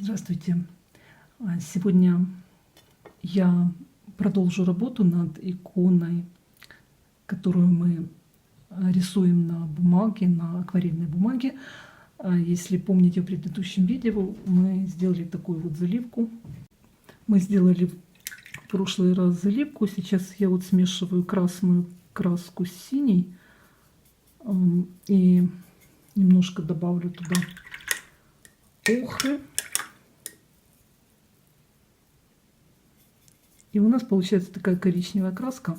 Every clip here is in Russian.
Здравствуйте. Сегодня я продолжу работу над иконой, которую мы рисуем на бумаге, на акварельной бумаге. Если помните, в предыдущем видео мы сделали такую вот заливку. Мы сделали в прошлый раз заливку. Сейчас я вот смешиваю красную краску с синей и немножко добавлю туда охры. И у нас получается такая коричневая краска.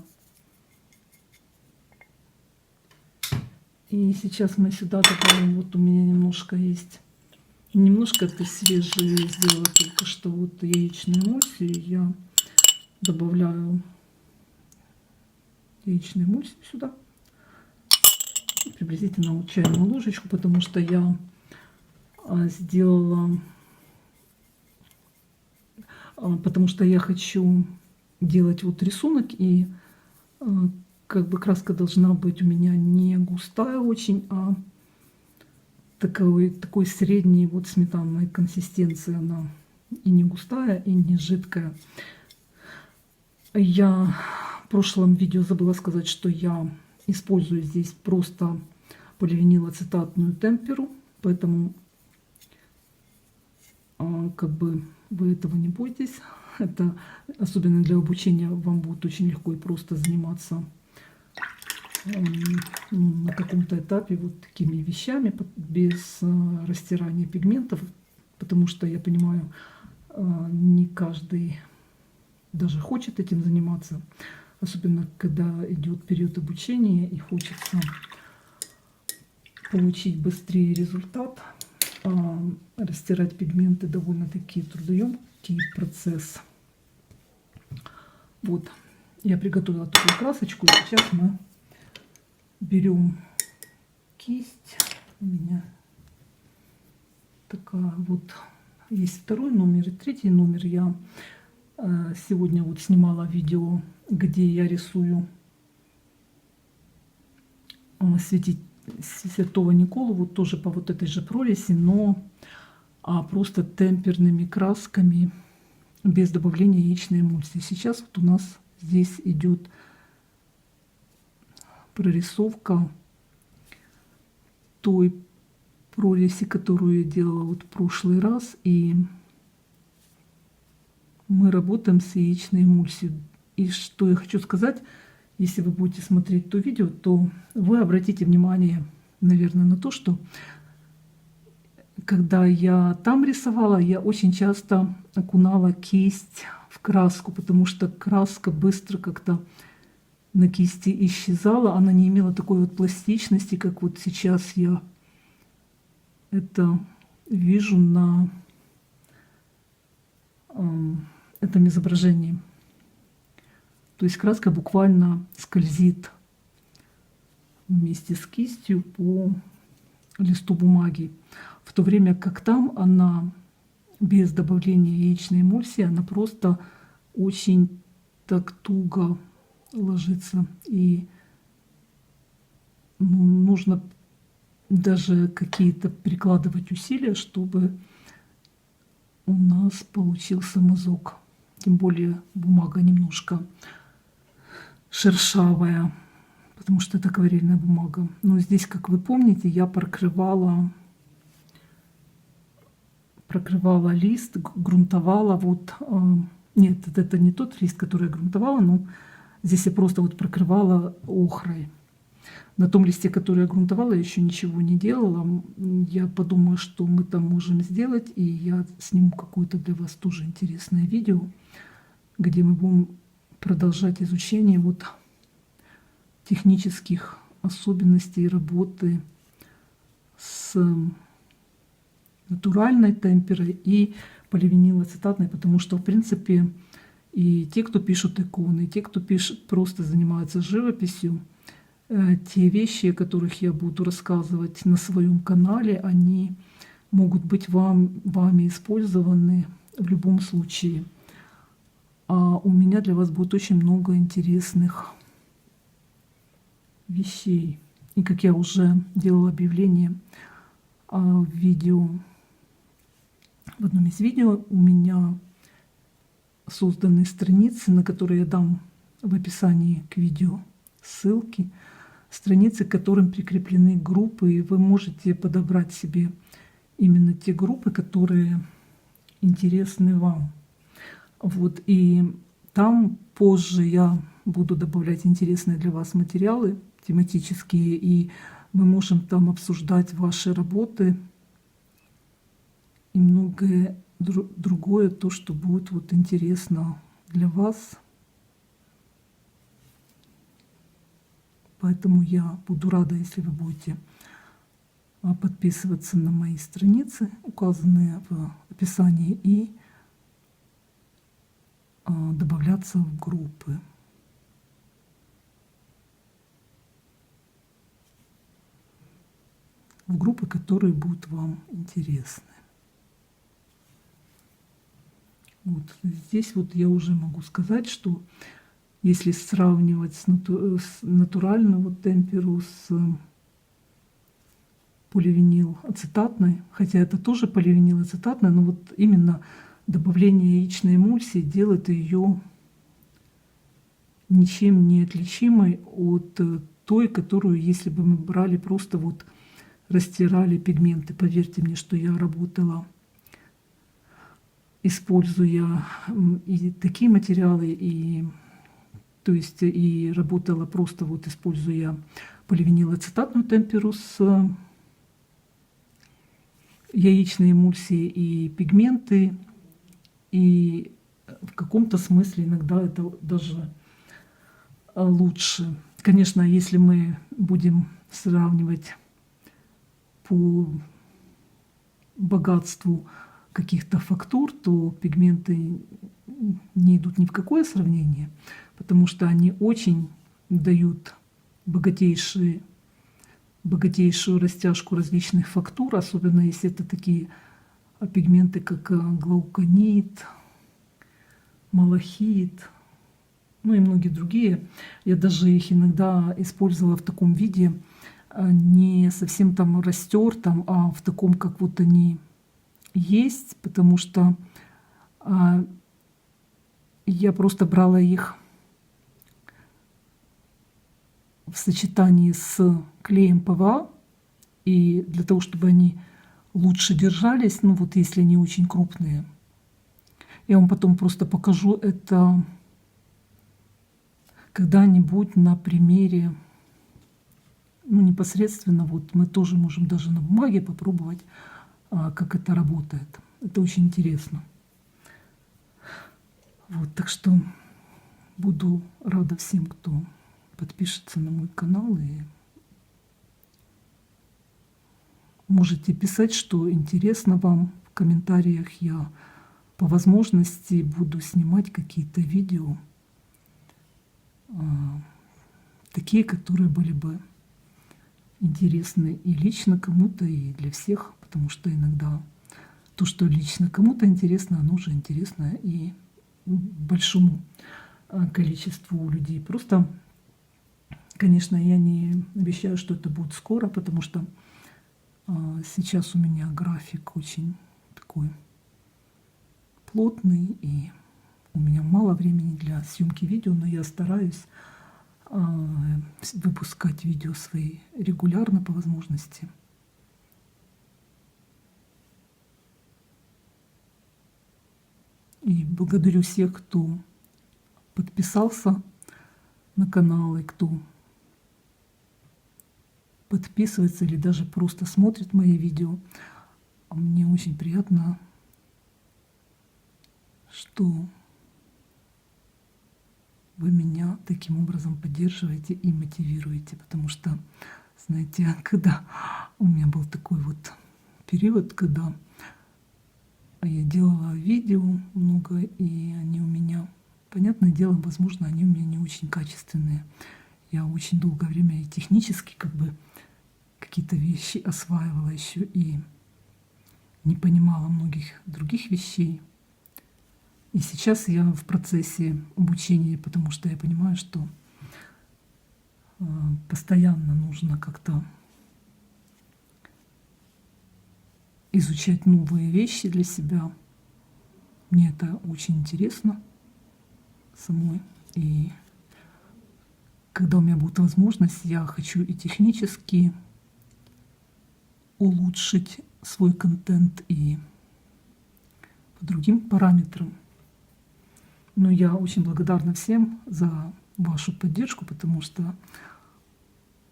И сейчас мы сюда добавим, вот у меня немножко есть, немножко это свежие, сделала только что вот яичную эмульсию. Я добавляю яичную эмульсию сюда, приблизительно вот чайную ложечку, потому что я сделала, потому что я хочу делать вот рисунок, и как бы краска должна быть у меня не густая очень, а такой средней вот сметанной консистенции. Она и не густая, и не жидкая. Я в прошлом видео забыла сказать, что я использую здесь просто поливинилацетатную темперу, поэтому как бы вы этого не бойтесь. Это особенно для обучения вам будет очень легко и просто заниматься на каком-то этапе вот такими вещами без растирания пигментов, потому что я понимаю, не каждый даже хочет этим заниматься, особенно когда идет период обучения и хочется получить быстрее результат. Растирать пигменты довольно-таки трудоемкий процесс. Вот, я приготовила такую красочку, и сейчас мы берем кисть. У меня такая вот есть второй номер и третий номер. Я сегодня вот снимала видео, где я рисую Святого Николу, вот тоже по вот этой же прорези, но просто темперными красками, без добавления яичной эмульсии. Сейчас вот у нас здесь идет прорисовка той прорези, которую я делала вот в прошлый раз, и мы работаем с яичной эмульсией. И что я хочу сказать, если вы будете смотреть то видео, то вы обратите внимание, наверное, на то, что когда я там рисовала, я очень часто окунала кисть в краску, потому что краска быстро как-то на кисти исчезала. Она не имела такой вот пластичности, как вот сейчас я это вижу на этом изображении. То есть краска буквально скользит вместе с кистью по листу бумаги, в то время как там она без добавления яичной эмульсии, она просто очень так туго ложится, и нужно даже какие-то прикладывать усилия, чтобы у нас получился мазок. Тем более бумага немножко шершавая, потому что это акварельная бумага. Но здесь, как вы помните, я прокрывала лист, грунтовала. Вот нет, это не тот лист, который я грунтовала, но здесь я просто вот прокрывала охрой. На том листе, который я грунтовала, я еще ничего не делала. Я подумаю, что мы там можем сделать, и я сниму какое-то для вас тоже интересное видео, где мы будем продолжать изучение вот технических особенностей работы с натуральной темперой и поливинилацетатной, потому что, в принципе, и те, кто пишут иконы, и те, кто просто занимаются живописью, те вещи, о которых я буду рассказывать на своем канале, они могут быть вами использованы в любом случае. А у меня для вас будет очень много интересных вещей. И как я уже делала объявление в видео в одном из видео у меня созданы страницы, на которые я дам в описании к видео ссылки, страницы, к которым прикреплены группы, и вы можете подобрать себе именно те группы, которые интересны вам. Вот, и там позже я буду добавлять интересные для вас материалы тематические, и мы можем там обсуждать ваши работы и многое другое, то, что будет вот интересно для вас. Поэтому я буду рада, если вы будете подписываться на мои страницы, указанные в описании, и добавляться в группы. В группы, которые будут вам интересны. Вот здесь вот я уже могу сказать, что если сравнивать с натуральной вот темперу с поливинилацетатной, хотя это тоже поливинилацетатная, но вот именно добавление яичной эмульсии делает ее ничем не отличимой от той, которую, если бы мы брали, просто вот растирали пигменты. Поверьте мне, что я работала, используя и такие материалы, и то есть и работала просто вот используя поливинилацетатную темперу с яичной эмульсией и пигменты, и в каком-то смысле иногда это даже лучше. Конечно, если мы будем сравнивать по богатству каких-то фактур, то пигменты не идут ни в какое сравнение, потому что они очень дают богатейшую растяжку различных фактур, особенно если это такие пигменты, как глауконит, малахит, ну и многие другие. Я даже их иногда использовала в таком виде, не совсем там растертом, а в таком, как вот они есть, потому что я просто брала их в сочетании с клеем ПВА, и для того, чтобы они лучше держались, ну вот если они очень крупные, я вам потом просто покажу это когда-нибудь на примере, ну непосредственно вот мы тоже можем даже на бумаге попробовать, как это работает. Это очень интересно. Вот, так что буду рада всем, кто подпишется на мой канал, и можете писать, что интересно вам в комментариях. Я по возможности буду снимать какие-то видео, такие, которые были бы интересны и лично кому-то, и для всех, потому что иногда то, что лично кому-то интересно, оно уже интересно и большому количеству людей. Просто, конечно, я не обещаю, что это будет скоро, потому что сейчас у меня график очень такой плотный, и у меня мало времени для съемки видео, но я стараюсь выпускать видео свои регулярно по возможности. И благодарю всех, кто подписался на канал, и кто подписывается или даже просто смотрит мои видео. Мне очень приятно, что вы меня таким образом поддерживаете и мотивируете, потому что, знаете, когда у меня был такой вот период, когда я делала видео много, и они у меня, понятное дело, возможно, они у меня не очень качественные. Я очень долгое время и технически как бы какие-то вещи осваивала еще и не понимала многих других вещей. И сейчас я в процессе обучения, потому что я понимаю, что постоянно нужно как-то изучать новые вещи для себя. Мне это очень интересно самой. И когда у меня будет возможность, я хочу и технически улучшить свой контент, и по другим параметрам. Но я очень благодарна всем за вашу поддержку, потому что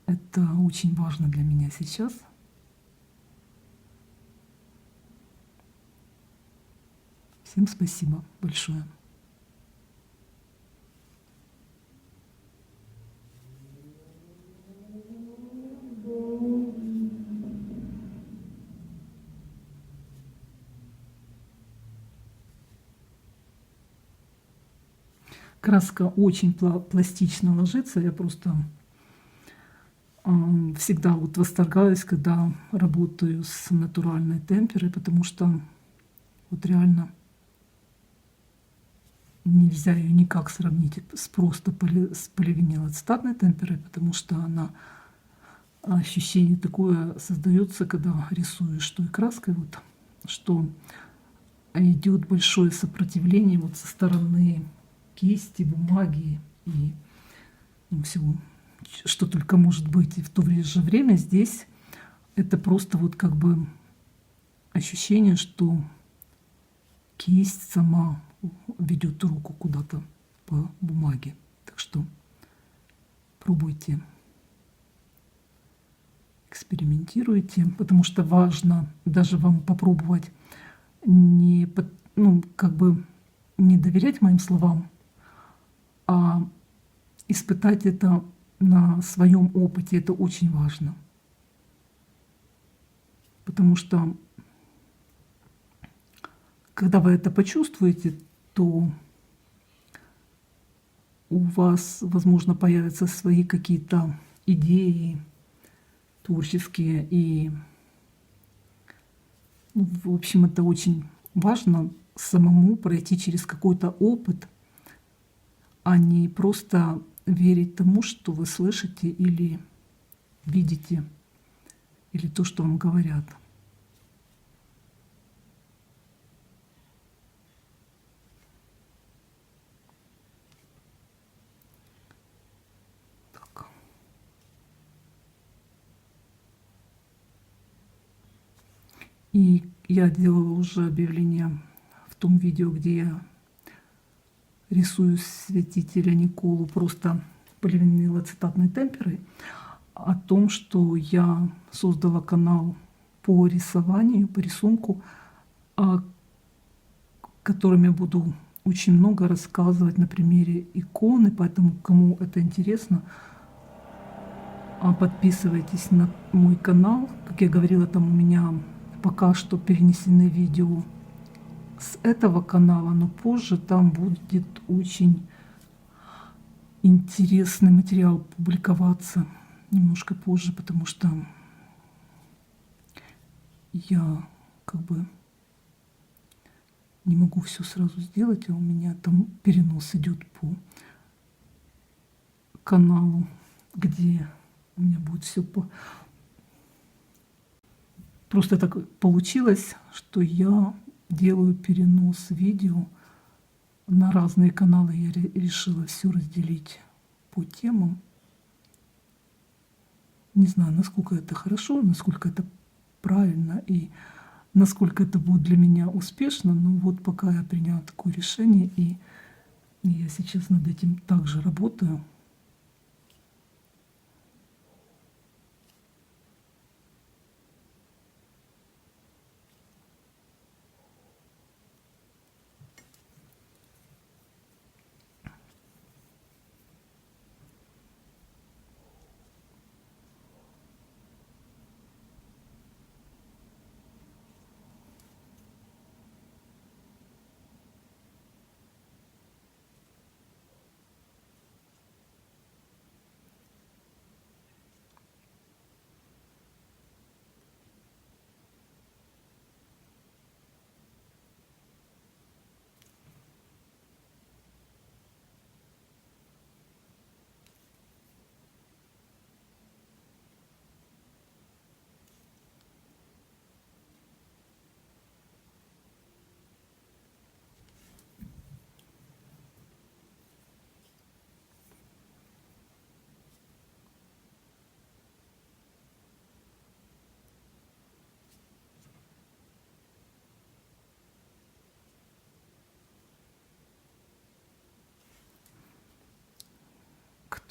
это очень важно для меня сейчас. Всем спасибо большое. Краска очень пластично ложится. Я просто всегда вот восторгаюсь, когда работаю с натуральной темперой, потому что вот реально нельзя ее никак сравнить с просто с поливинилоцетатной темперой, потому что она ощущение такое создается, когда рисуешь той краской, вот, что идет большое сопротивление вот со стороны кисти, бумаги и всего, что только может быть. И в то же время здесь это просто вот как бы ощущение, что кисть сама ведет руку куда-то по бумаге. Так что пробуйте, экспериментируйте, потому что важно даже вам попробовать не, как бы не доверять моим словам, а испытать это на своем опыте. Это очень важно. Потому что когда вы это почувствуете, то у вас, возможно, появятся свои какие-то идеи творческие. И, в общем, это очень важно самому пройти через какой-то опыт, а не просто верить тому, что вы слышите или видите, или то, что вам говорят. Так. И я делала уже объявление в том видео, где я рисую святителя Николу просто поливинилоцетатной темперой, о том, что я создала канал по рисованию, по рисунку, о котором я буду очень много рассказывать на примере иконы, поэтому кому это интересно, подписывайтесь на мой канал. Как я говорила, там у меня пока что перенесены видео с этого канала, но позже там будет очень интересный материал публиковаться немножко позже, потому что я как бы не могу все сразу сделать, а у меня там перенос идет по каналу, где у меня будет все по... Просто так получилось, что я делаю перенос видео на разные каналы. Я решила все разделить по темам. Не знаю, насколько это хорошо, насколько это правильно и насколько это будет для меня успешно. Но вот пока я приняла такое решение, и я сейчас над этим также работаю.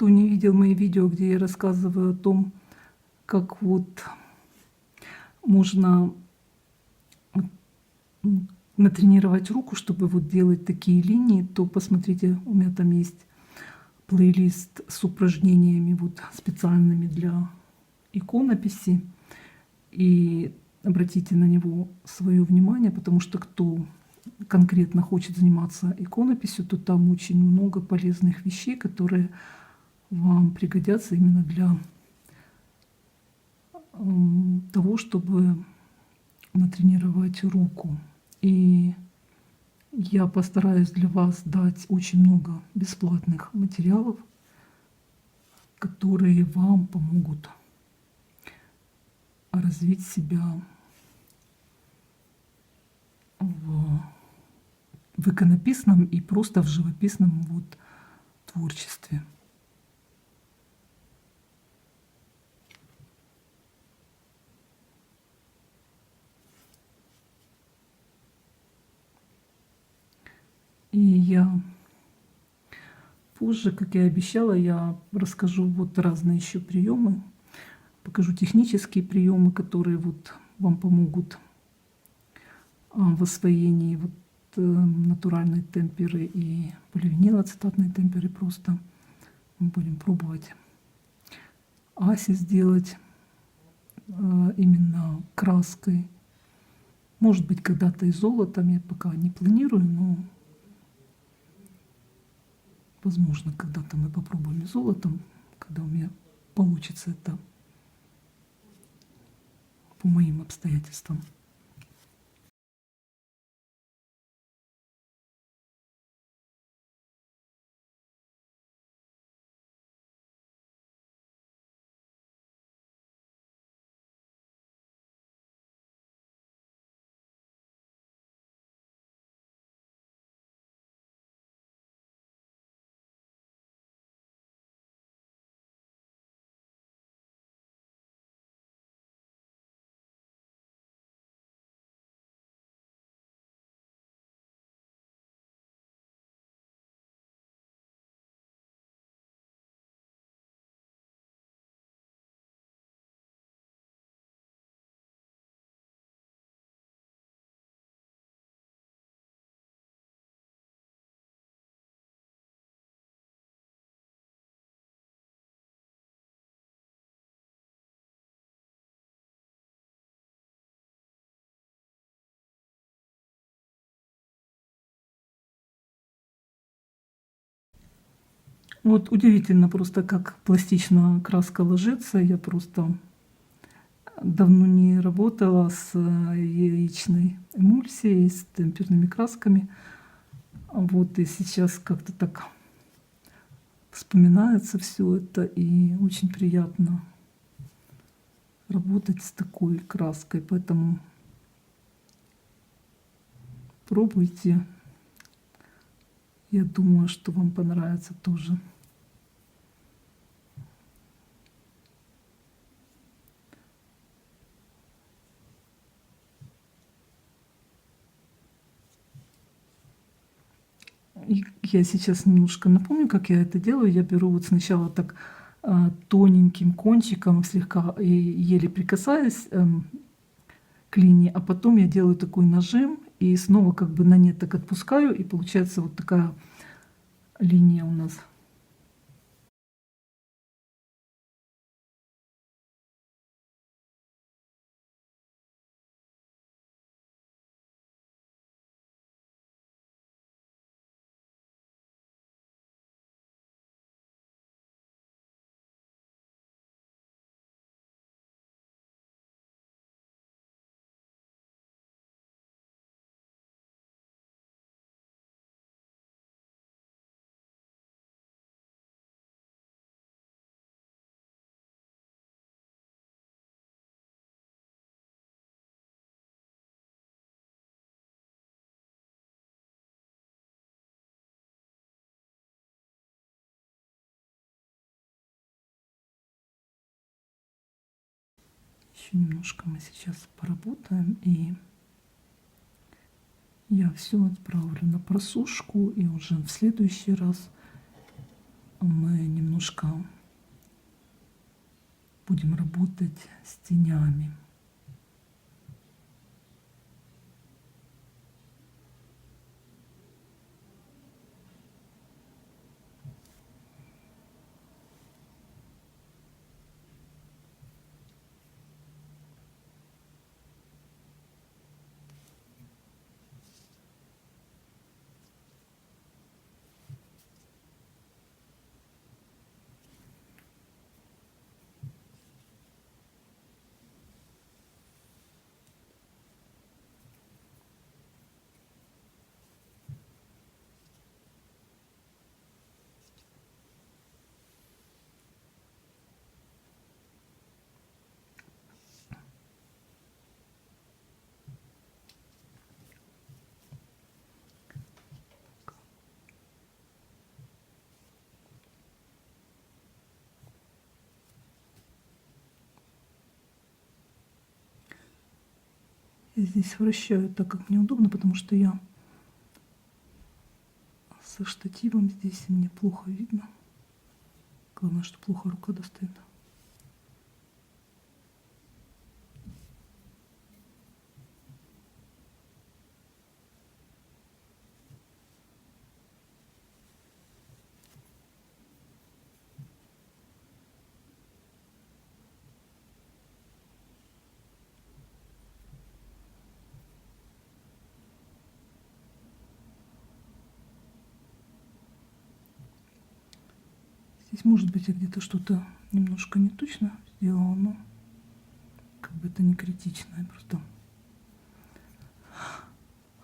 Кто не видел мои видео, где я рассказываю о том, как вот можно натренировать руку, чтобы вот делать такие линии, то посмотрите, у меня там есть плейлист с упражнениями вот специальными для иконописи. И обратите на него свое внимание, потому что кто конкретно хочет заниматься иконописью, то там очень много полезных вещей, которые вам пригодятся именно для того, чтобы натренировать руку. И я постараюсь для вас дать очень много бесплатных материалов, которые вам помогут развить себя в иконописном и просто в живописном вот творчестве. И я позже, как я и обещала, я расскажу вот разные еще приемы, покажу технические приемы, которые вот вам помогут в освоении вот натуральной темперы и поливинилацетатной темперы. Просто мы будем пробовать аси сделать именно краской. Может быть, когда-то и золотом, я пока не планирую, но возможно, когда-то мы попробуем и золотом, когда у меня получится это по моим обстоятельствам. Вот удивительно просто, как пластично краска ложится. Я просто давно не работала с яичной эмульсией, с темперными красками. Вот и сейчас как-то так вспоминается все это, и очень приятно работать с такой краской. Поэтому пробуйте. Я думаю, что вам понравится тоже. И я сейчас немножко напомню, как я это делаю. Я беру вот сначала так тоненьким кончиком, слегка и еле прикасаясь к линии, а потом я делаю такой нажим и снова как бы на нет так отпускаю, и получается вот такая линия у нас. Еще немножко мы сейчас поработаем, и я все отправлю на просушку, и уже в следующий раз мы немножко будем работать с тенями. Я здесь вращаю так, как мне удобно, потому что я со штативом здесь, и мне плохо видно. Главное, что плохо рука достает. Здесь, может быть, я где-то что-то немножко не точно сделала, но как бы это не критично, я просто...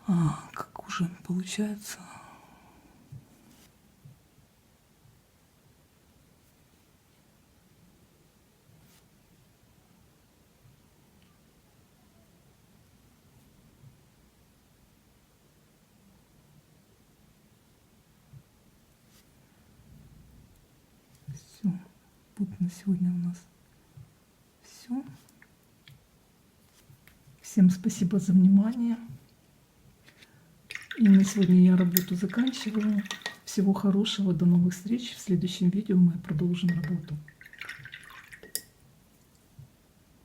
как уже получается. Все. Вот на сегодня у нас все. Всем спасибо за внимание. И на сегодня я работу заканчиваю. Всего хорошего, до новых встреч. В следующем видео мы продолжим работу.